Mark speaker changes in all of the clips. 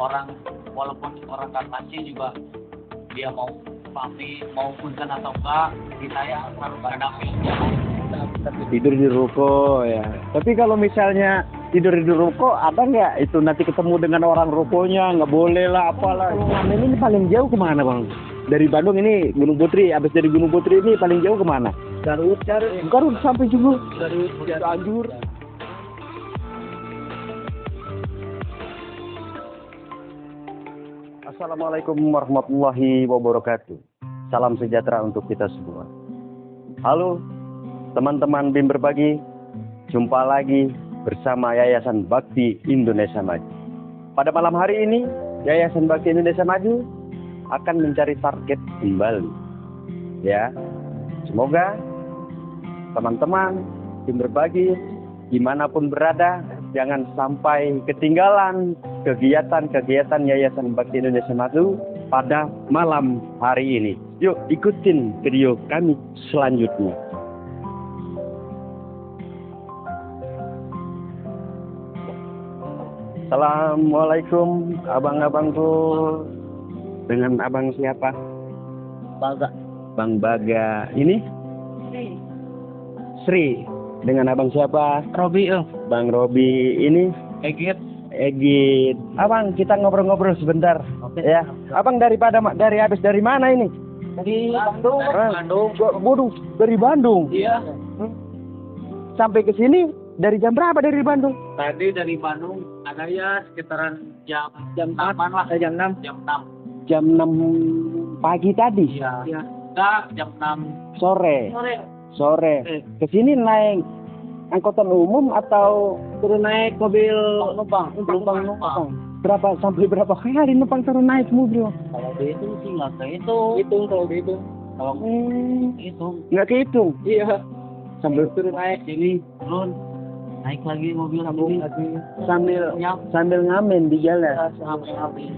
Speaker 1: orang walaupun orang nggak ngasih juga dia mau pamit mau punten atau enggak kita ya harus ada filmnya.
Speaker 2: Tidur di ruko ya. Tapi kalau misalnya tidur di ruko ada nggak itu nanti ketemu dengan orang rukonya nggak boleh lah apalah. Kalau ngamen ini paling jauh kemana bang? Dari Bandung ini Gunung Putri, habis dari Gunung Putri ini paling jauh kemana? Garut sampai juga. Garut, Cianjur. Assalamualaikum warahmatullahi wabarakatuh. Salam sejahtera untuk kita semua. Halo teman-teman BIM Berbagi, jumpa lagi bersama Yayasan Bakti Indonesia Maju. Pada malam hari ini, Yayasan Bakti Indonesia Maju akan mencari target kembali. Ya, semoga teman-teman BIM Berbagi dimanapun berada, jangan sampai ketinggalan kegiatan-kegiatan Yayasan Bakti Indonesia Maju pada malam hari ini. Yuk ikutin video kami selanjutnya. Assalamualaikum abang-abangku. Dengan abang siapa?
Speaker 1: Baga.
Speaker 2: Bang Baga. Ini? Sri. Dengan abang siapa?
Speaker 1: Robi,
Speaker 2: Bang Robi. Ini? Egit. Abang, kita ngobrol-ngobrol sebentar.
Speaker 1: Oke.
Speaker 2: Ya. Abang dari mana ini?
Speaker 1: Dari Bandung.
Speaker 2: Waduh, dari Bandung.
Speaker 1: Iya.
Speaker 2: Sampai ke sini dari jam berapa dari Bandung?
Speaker 1: Tadi dari Bandung ada ya sekitaran jam 8 lah. Jam 6.
Speaker 2: Jam 6 pagi tadi.
Speaker 1: Iya. Enggak, jam 6
Speaker 2: Sore. Ke sini naik angkutan umum atau
Speaker 1: turun naik mobil numpang.
Speaker 2: Berapa sampai berapa kali numpang turun naik mobil?
Speaker 1: Kalau dihitung sih nggak kehitung. Kalau dihitung. Kalau hitung.
Speaker 2: Nggak kehitung.
Speaker 1: Iya.
Speaker 2: Sambil
Speaker 1: Turun naik sini, turun naik lagi mobil sini.
Speaker 2: sambil ngamen di jalan.
Speaker 1: Sampai.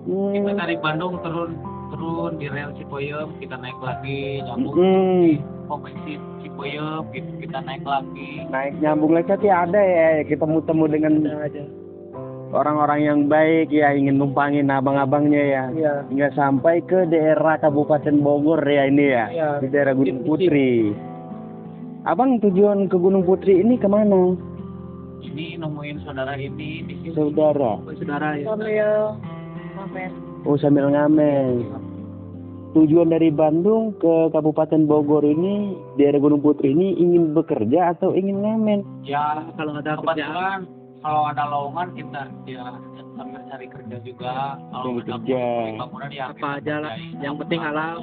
Speaker 1: Kita dari Bandung turun di rel Cipoyem, kita naik lagi nyambung di pom bensin Cipoyem, kita naik lagi.
Speaker 2: Naik nyambung lagi tapi ada ya kita temu dengan orang-orang yang baik ya ingin numpangin abang-abangnya ya.
Speaker 1: Iya.
Speaker 2: Nggak sampai ke daerah Kabupaten Bogor ya ini ya.
Speaker 1: Iya.
Speaker 2: Di daerah Gunung Putri. Abang tujuan ke Gunung Putri ini kemana?
Speaker 1: Ini nemuin saudara ini di sini.
Speaker 2: Saudara.
Speaker 1: Saudara ya.
Speaker 2: Sambil ngamen. Tujuan dari Bandung ke Kabupaten Bogor ini, daerah Gunung Putri ini ingin bekerja atau ingin ngamen?
Speaker 1: Ya kalau ada kerjaan, kalau ada lowongan kita ya sambil cari kerja juga. Kalau
Speaker 2: Cari
Speaker 1: ada
Speaker 2: kerja.
Speaker 1: bangunan ya
Speaker 3: Apa aja lah, yang penting halal.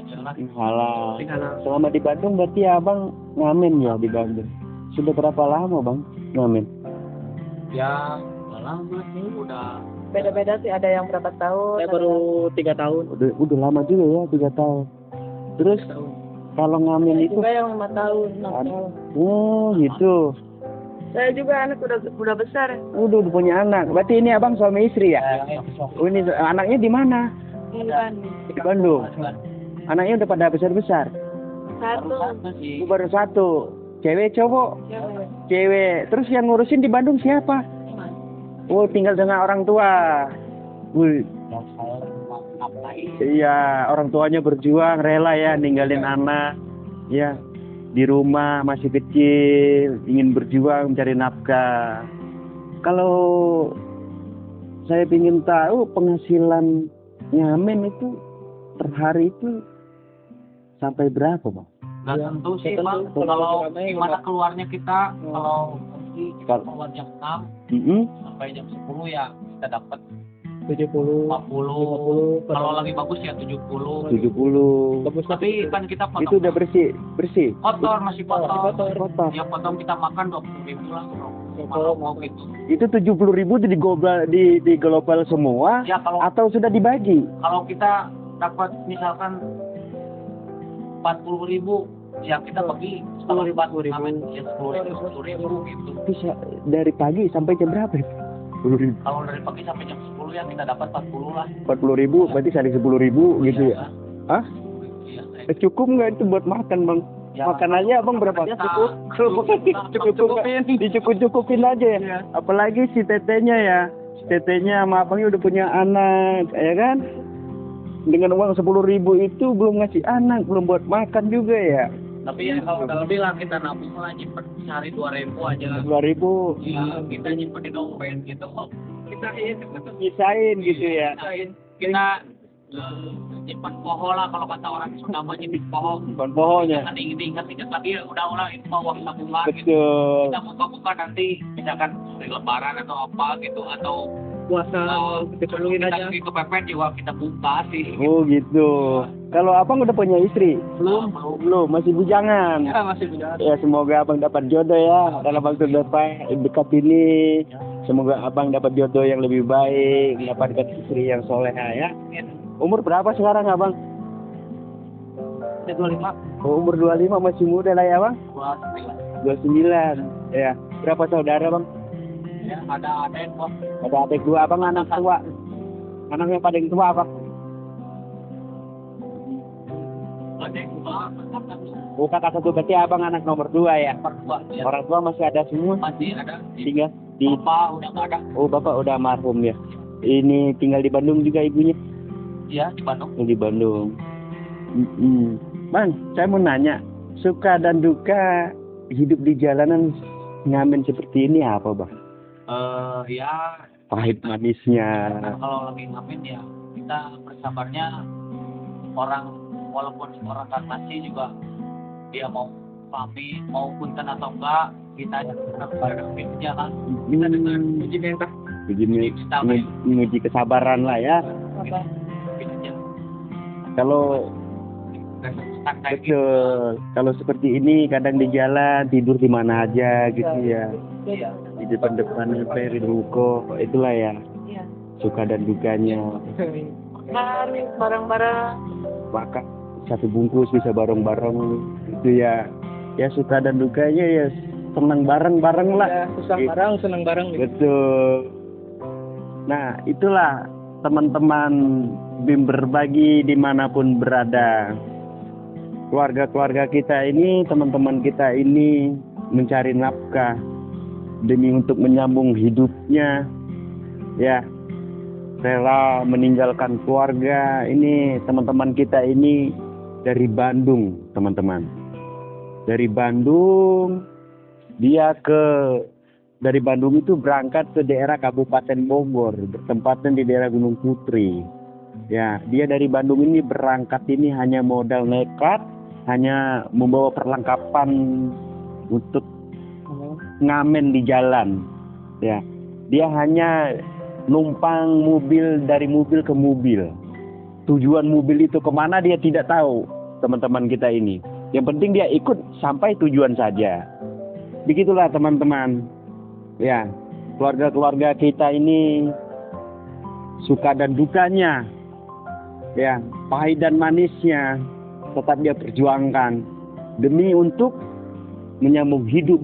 Speaker 2: Halal.
Speaker 3: Penting halal.
Speaker 2: Selama di Bandung berarti abang ngamen ya di Bandung. Sudah berapa lama bang ngamen?
Speaker 1: Ya lama sih udah.
Speaker 4: Beda-beda sih, ada yang berapa tahun.
Speaker 3: Saya baru 3 tahun.
Speaker 2: Udah lama juga ya 3 tahun. Terus kalau ngamen
Speaker 4: Saya
Speaker 2: itu?
Speaker 4: juga yang 5 tahun, 6 tahun.
Speaker 2: Oh gitu.
Speaker 4: Saya juga anak udah besar.
Speaker 2: Udah punya anak. Berarti ini abang suami istri ya? Oh, ini anaknya di mana?
Speaker 4: Di Bandung.
Speaker 2: Di Bandung. Anaknya udah pada besar-besar.
Speaker 4: Satu.
Speaker 1: Sih.
Speaker 2: Baru satu. Cewek cowok?
Speaker 4: Cewek.
Speaker 2: Cewek. Terus yang ngurusin di Bandung siapa? Oh, tinggal dengan orang tua. Wih, iya, orang tuanya berjuang, rela ya ninggalin anak. Ya, di rumah masih kecil, ingin berjuang mencari nafkah. Kalau saya ingin tahu penghasilan ngamen itu per hari itu sampai berapa, Bang?
Speaker 1: Nggak tentu sih bang. Kalau gimana keluarnya kita, kalau keluar jam 6 sampai jam 10 ya kita dapat
Speaker 3: 70,
Speaker 1: 40. Kalau lagi bagus ya 70.
Speaker 2: 70.
Speaker 3: bagus
Speaker 1: Tapi kan kita potong.
Speaker 2: Itu udah bersih.
Speaker 1: Kotor, masih kotor.
Speaker 2: Kotor.
Speaker 1: Ya potong kita makan 20.000 lah. Kalau mau gitu.
Speaker 2: Itu 70.000 di global semua
Speaker 1: Ya kalau
Speaker 2: atau sudah dibagi?
Speaker 1: kita dapat misalkan 40.000, ya kita bagi 10.000 ya 10.000 gitu.
Speaker 2: Bisa dari pagi sampai jam berapa? 10.000.
Speaker 1: Kalau dari pagi sampai jam 10 ya kita dapat 40 lah.
Speaker 2: 40.000 berarti sehari 10.000 gitu ya? Hah?
Speaker 1: Iya.
Speaker 2: Cukup nggak itu buat makan bang?
Speaker 1: Ya,
Speaker 2: Makan aja abang berapa?
Speaker 1: cukup.
Speaker 2: Cukup. Dicukupin aja ya.
Speaker 1: Iya.
Speaker 2: Apalagi si tetenya ya. tetenya sama abangnya udah punya anak, ya kan? Dengan uang 10.000 itu belum ngasih anak, belum buat makan juga ya.
Speaker 1: Tapi ya kalau lebih lah kita nabung lah, nyimpen sehari 2.000 aja.
Speaker 2: 2.000
Speaker 1: Ya, kita nyimpen di dompet gitu. Kita
Speaker 2: nyisain gitu ya.
Speaker 1: kita nyimpan pohon lah, kalau kata orang Sunda mah nyimpan pohon.
Speaker 2: Bukan pohonnya.
Speaker 1: Jangan diingat-ingat lagi, udah itu mah uang tabungan gitu.
Speaker 2: Betul.
Speaker 1: Kita buka-buka nanti misalkan di lebaran atau apa gitu, atau
Speaker 3: Puasa diperluin aja.
Speaker 1: kita kepepet juga kita buka sih.
Speaker 2: Oh gitu. Kalau abang udah punya istri? Belum, masih bujangan.
Speaker 3: Ya masih muda.
Speaker 2: Ya semoga abang dapat jodoh ya dalam waktu dekat ini. Semoga abang dapat jodoh yang lebih baik, dapatkan istri yang soleha ya. Umur berapa sekarang abang?
Speaker 1: 25.
Speaker 2: Oh, umur 25 masih muda lah ya bang? 29. Ya. Berapa saudara bang?
Speaker 1: Ya, ada yang kok.
Speaker 2: Ada adik dua, abang anak tua. Anak yang paling tua apa?
Speaker 1: Ada yang dua,
Speaker 2: Oh kakak satu, berarti abang anak nomor 2 ya?
Speaker 1: berdua ya.
Speaker 2: Orang tua masih ada semua?
Speaker 1: Masih ada.
Speaker 2: Tinggal di...
Speaker 1: Bapak udah nggak ada.
Speaker 2: Oh bapak udah almarhum ya? Ini tinggal di Bandung juga ibunya?
Speaker 1: Iya, di Bandung.
Speaker 2: Oh, di Bandung. Bang, saya mau nanya, suka dan duka hidup di jalanan ngamen seperti ini apa bang?
Speaker 1: Ya,
Speaker 2: Pahit manisnya.
Speaker 1: kalau lagi ngamen ya kita bersabarnya, orang walaupun orang kan masih juga dia mau pamit mau punten atau enggak, kita tetap berhadapi aja kan. Kita dengan uji mental
Speaker 2: Begini menguji kesabaran lah ya. Kalau betul, kalau seperti ini kadang di jalan tidur di mana aja gitu ya. Di depan peri ruko, itulah ya.
Speaker 4: Iya.
Speaker 2: Suka dan dukanya.
Speaker 4: Makan bareng-bareng.
Speaker 2: Makan satu bungkus bisa bareng-bareng itu ya. Ya suka dan dukanya ya senang bareng-bareng lah.
Speaker 3: Ya, susah bareng, senang bareng gitu.
Speaker 2: Betul. Nah, itulah teman-teman BIM berbagi dimanapun berada. Keluarga-keluarga kita ini, teman-teman kita ini mencari nafkah demi untuk menyambung hidupnya. Ya, rela meninggalkan keluarga. Ini teman-teman kita ini dari Bandung, teman-teman. Dari Bandung, dari Bandung itu berangkat ke daerah Kabupaten Bogor, bertempatan di daerah Gunung Putri. Ya, dia dari Bandung ini berangkat ini hanya modal nekat, hanya membawa perlengkapan untuk ngamen di jalan. Ya, dia hanya numpang mobil dari mobil ke mobil. Tujuan mobil itu kemana dia tidak tahu, teman-teman kita ini. Yang penting dia ikut sampai tujuan saja. Begitulah teman-teman. Ya, keluarga-keluarga kita ini suka dan dukanya, ya, pahit dan manisnya tetap dia perjuangkan demi untuk menyambung hidup.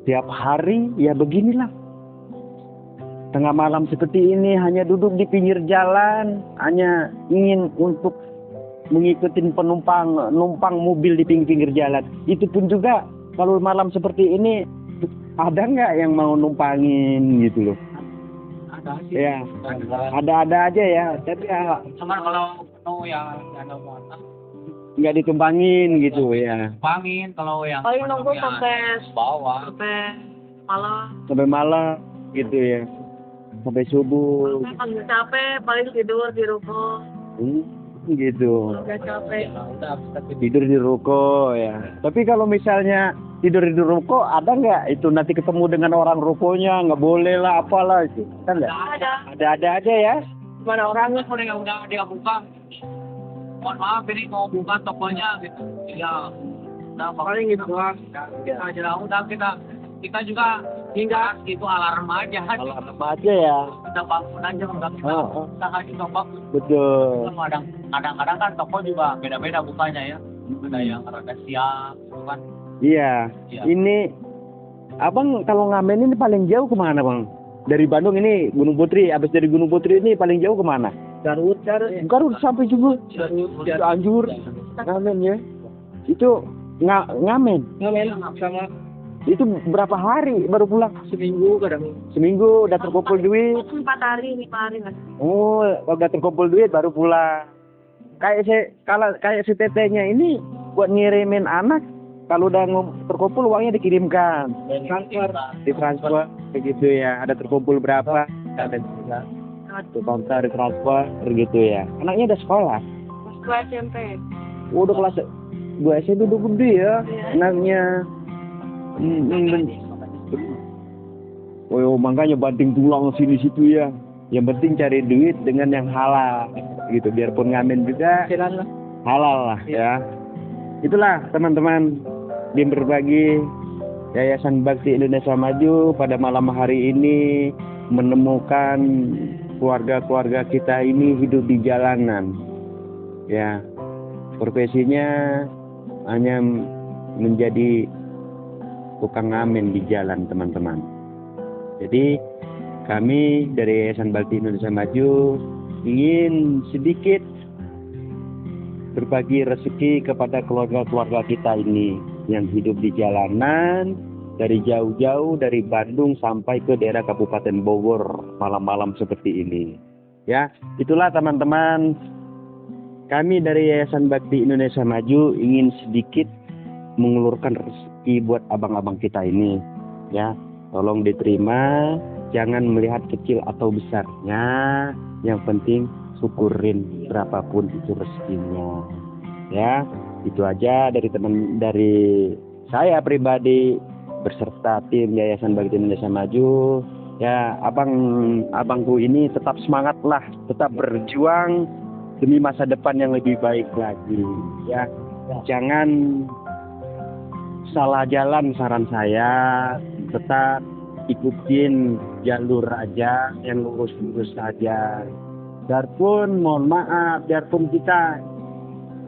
Speaker 2: Tiap hari ya beginilah. Tengah malam seperti ini hanya duduk di pinggir jalan, hanya ingin untuk mengikuti numpang mobil di pinggir jalan. Itu pun juga kalau malam seperti ini ada nggak yang mau numpangin gitu loh?
Speaker 1: Ada sih.
Speaker 2: Ya, ada aja ya. Tapi ya
Speaker 1: Cuman kalau penuh ya ada muatan.
Speaker 2: nggak ditumpangin gitu ya.
Speaker 1: Pangin kalau yang
Speaker 4: Paling
Speaker 1: penuh
Speaker 4: nunggu
Speaker 1: ya
Speaker 4: sampai
Speaker 1: bawah.
Speaker 4: malam.
Speaker 2: Sampai malam gitu ya. Sampai subuh.
Speaker 4: Kalau capek paling tidur di rumah.
Speaker 2: Gitu.
Speaker 4: Udah capek.
Speaker 1: Ya, udah habis
Speaker 2: Tidur di ruko ya. Tapi kalau misalnya tidur di ruko ada nggak itu nanti ketemu dengan orang rukonya nggak boleh lah apalah itu kan nggak? Ada aja ya.
Speaker 4: Mana orangnya?
Speaker 1: kalau yang udah dia buka, mohon maaf ini mau buka tokonya gitu. Ya, udah
Speaker 3: Paling gitu doang.
Speaker 1: kita aja udah kita juga hingga itu alarm aja.
Speaker 2: Alarm aja ya.
Speaker 1: Kita bangun aja udah kita usaha juga bagus.
Speaker 2: Betul.
Speaker 1: Kadang-kadang kan toko juga beda-beda bukanya ya. Ada yang rada siang gitu kan.
Speaker 2: Iya.
Speaker 1: Iya.
Speaker 2: Ini abang kalau ngamen ini paling jauh kemana bang? Dari Bandung ini Gunung Putri. Abis dari Gunung Putri ini paling jauh kemana?
Speaker 3: Garut.
Speaker 2: Garut sampai juga.
Speaker 3: Garut.
Speaker 2: Cianjur. Ngamen ya. Itu ngamen.
Speaker 3: Ngamen sama
Speaker 2: Itu berapa hari baru pulang?
Speaker 3: Seminggu kadang.
Speaker 2: Seminggu udah terkumpul duit.
Speaker 4: 4 hari, 5 hari kan.
Speaker 2: Oh, udah terkumpul duit baru pulang. Kayak si tetenya ini buat ngirimin anak, kalau udah terkumpul uangnya dikirimkan, ditransfer begitu ya. Ada terkumpul berapa? Ada konter ditransfer begitu ya. Anaknya udah sekolah.
Speaker 4: Kelas 2 SMP.
Speaker 2: Udah kelas 2 SMP udah gede ya anaknya. Oh, makanya banting tulang sini situ ya. Yang penting cari duit dengan yang halal gitu, biarpun ngamen juga
Speaker 3: Silan lah.
Speaker 2: halal lah ya. Itulah teman-teman di berbagi Yayasan Bakti Indonesia Maju pada malam hari ini menemukan keluarga-keluarga kita ini hidup di jalanan. Ya, profesinya hanya menjadi tukang ngamen di jalan, teman-teman. Jadi kami dari Yayasan Bakti Indonesia Maju ingin sedikit berbagi rezeki kepada keluarga-keluarga kita ini yang hidup di jalanan dari jauh-jauh dari Bandung sampai ke daerah Kabupaten Bogor malam-malam seperti ini. Ya, itulah teman-teman, kami dari Yayasan Bakti Indonesia Maju ingin sedikit mengulurkan rezeki buat abang-abang kita ini. Ya, tolong diterima, jangan melihat kecil atau besarnya, yang penting syukurin berapapun itu rezekinya. Ya, itu aja dari saya pribadi beserta tim Yayasan Bakti Indonesia Maju. Ya, abangku ini tetap semangatlah, tetap berjuang demi masa depan yang lebih baik lagi. Ya, jangan salah jalan, saran saya, tetap ikutin jalur aja yang lurus-lurus saja. Biarpun mohon maaf, biarpun kita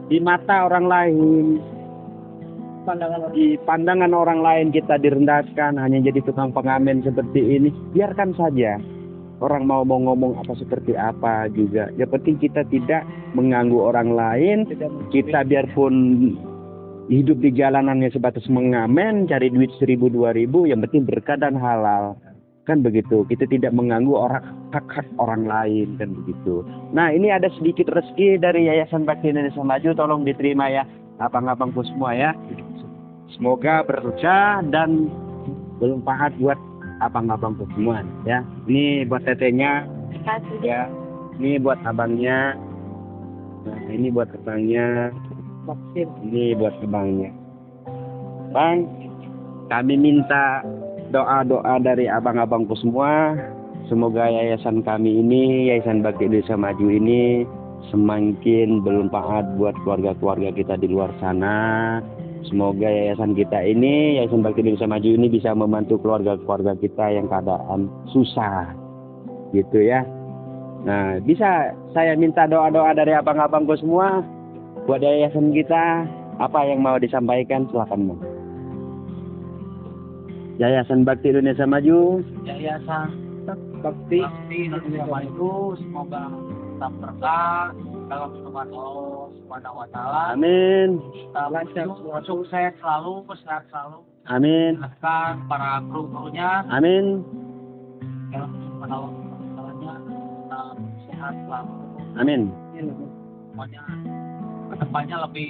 Speaker 2: di mata orang lain, di pandangan orang lain kita direndahkan hanya jadi tukang pengamen seperti ini, biarkan saja. Orang mau ngomong apa seperti apa juga. Yang penting kita tidak mengganggu orang lain. Kita biarpun hidup di jalanannya sebatas mengamen, cari duit 1.000 2.000, yang penting berkah dan halal. Kan begitu, kita tidak mengganggu hak orang lain, kan begitu. Nah, ini ada sedikit rezeki dari Yayasan Bakti Indonesia Maju, tolong diterima ya abang-abangku semua ya. Semoga berkah dan bermanfaat buat abang-abangku semua ya. Ini buat tetenya ya, ini buat abangnya, nah ini buat abangnya, ini buat abangnya. Bang, kami minta doa-doa dari abang-abangku semua. Semoga yayasan kami ini, Yayasan Bakti Indonesia Maju ini semakin bermanfaat buat keluarga-keluarga kita di luar sana. Semoga yayasan kita ini, Yayasan Bakti Indonesia Maju ini bisa membantu keluarga-keluarga kita yang keadaan susah. Gitu ya. Nah, bisa saya minta doa-doa dari abang-abangku semua buat yayasan kita. Apa yang mau disampaikan, silakan, Bang. Yayasan Bakti Indonesia Maju,
Speaker 1: Yayasan
Speaker 3: Bakti
Speaker 1: Indonesia Maju, semoga tetap berkah dalam firman Allah Subhanahu wa taala.
Speaker 2: amin.
Speaker 1: Sukses selalu, sehat selalu.
Speaker 2: Amin.
Speaker 1: Akan para kru-krunya
Speaker 2: Amin.
Speaker 1: dalam firman Allah Subhanahu sehat selalu.
Speaker 2: Amin.
Speaker 1: Semuanya kedepannya lebih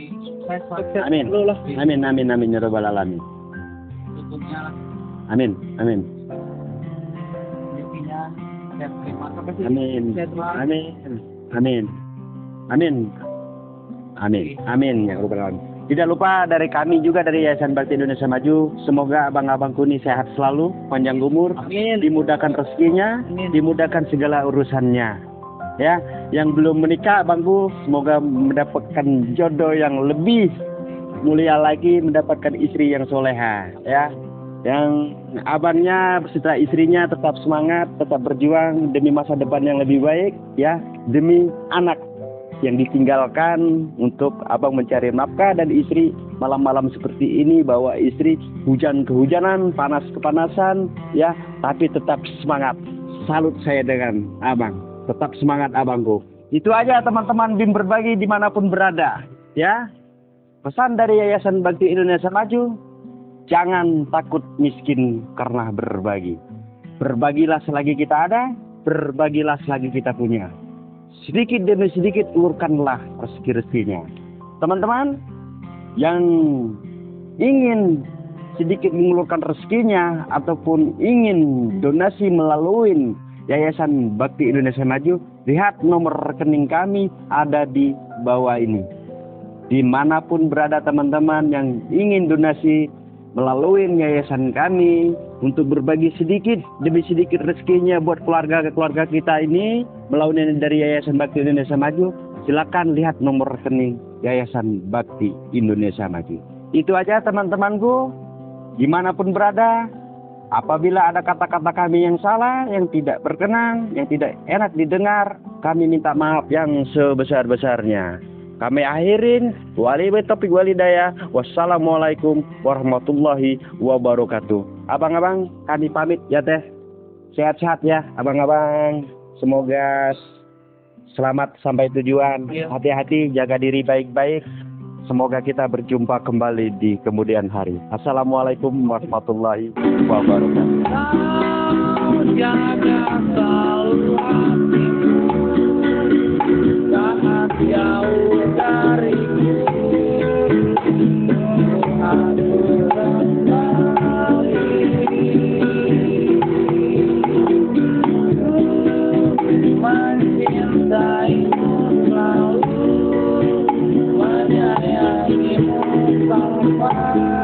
Speaker 1: sukses.
Speaker 2: Amin. Amin, amin, amin, ya rabbal alamin.
Speaker 1: Tentunya
Speaker 2: Amin, amin.
Speaker 1: rezekinya saya terima kasih.
Speaker 2: Amin. Amin. Amin. Amin. Amin. Amin, ya rabbal alamin. Tidak lupa dari kami juga dari Yayasan Bakti Indonesia Maju, semoga abang-abangku ini sehat selalu, panjang umur,
Speaker 3: Amin.
Speaker 2: dimudahkan rezekinya,
Speaker 3: Amin.
Speaker 2: dimudahkan segala urusannya. Ya, yang belum menikah abangku, semoga mendapatkan jodoh yang lebih mulia lagi, mendapatkan istri yang soleha, ya. Yang abangnya beserta istrinya tetap semangat, tetap berjuang demi masa depan yang lebih baik, ya, demi anak yang ditinggalkan untuk abang mencari nafkah, dan istri malam-malam seperti ini bawa istri hujan kehujanan, panas kepanasan, ya, tapi tetap semangat. Salut saya dengan abang, tetap semangat abangku. Itu aja teman-teman BIM berbagi dimanapun berada, ya. Pesan dari Yayasan Bakti Indonesia Maju, Jangan takut miskin karena berbagi. Berbagilah selagi kita ada, berbagilah selagi kita punya. Sedikit demi sedikit ulurkanlah rezeki-rezekinya. Teman-teman yang ingin sedikit mengulurkan rezekinya ataupun ingin donasi melalui Yayasan Bakti Indonesia Maju, lihat nomor rekening kami ada di bawah ini. Dimanapun berada teman-teman yang ingin donasi melalui yayasan kami untuk berbagi sedikit demi sedikit rezekinya buat keluarga kita ini melalui dari Yayasan Bakti Indonesia Maju, silakan lihat nomor rekening Yayasan Bakti Indonesia Maju. Itu aja teman-temanku, dimanapun berada, apabila ada kata-kata kami yang salah, yang tidak berkenan, yang tidak enak didengar, kami minta maaf yang sebesar-besarnya. Kami akhirin, wabillahi taufiq walhidayah. Wassalamualaikum warahmatullahi wabarakatuh. Abang-abang, kami pamit ya teh. Sehat-sehat ya abang-abang. Semoga selamat sampai tujuan. Hati-hati, jaga diri baik-baik. Semoga kita berjumpa kembali di kemudian hari. Assalamualaikum warahmatullahi wabarakatuh. Jaga selalu hatimu saat jauh dariku. Aku kembali mencintaimu selalu, menyayangimu sampai